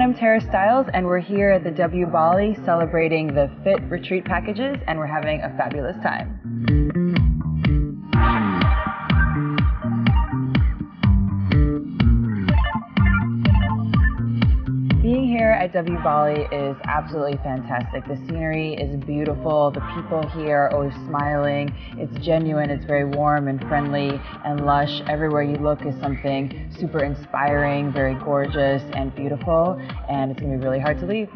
I'm Tara Stiles, and we're here at the W Bali celebrating the Fit retreat packages, and we're having a fabulous time. Being here at W Bali is absolutely fantastic. The scenery is beautiful. The people here are always smiling. It's genuine. It's very warm and friendly and lush. Everywhere you look is something super inspiring, very gorgeous and beautiful, and it's going to be really hard to leave.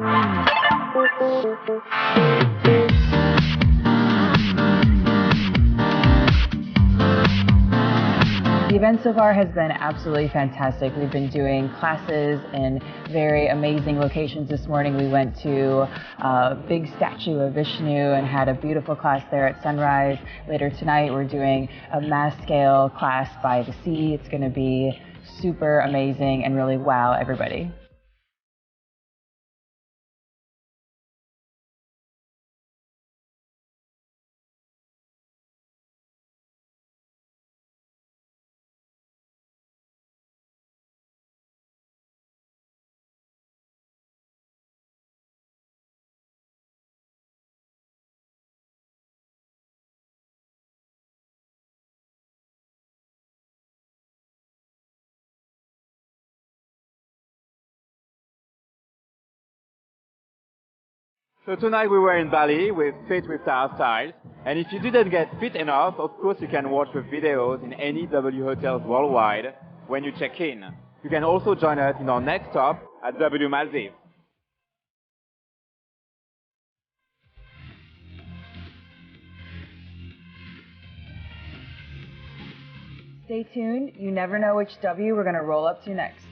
The event so far has been absolutely fantastic. We've been doing classes in very amazing locations. This morning we went to a big statue of Vishnu and had a beautiful class there at sunrise. Later tonight we're doing a mass scale class by the sea. It's going to be super amazing and really wow everybody. So tonight we were in Bali with Fit with Tara Stiles, and if you didn't get fit enough, of course you can watch the videos in any W hotels worldwide when you check in. You can also join us in our next stop at W Maldives. Stay tuned. You never know which W we're going to roll up to next.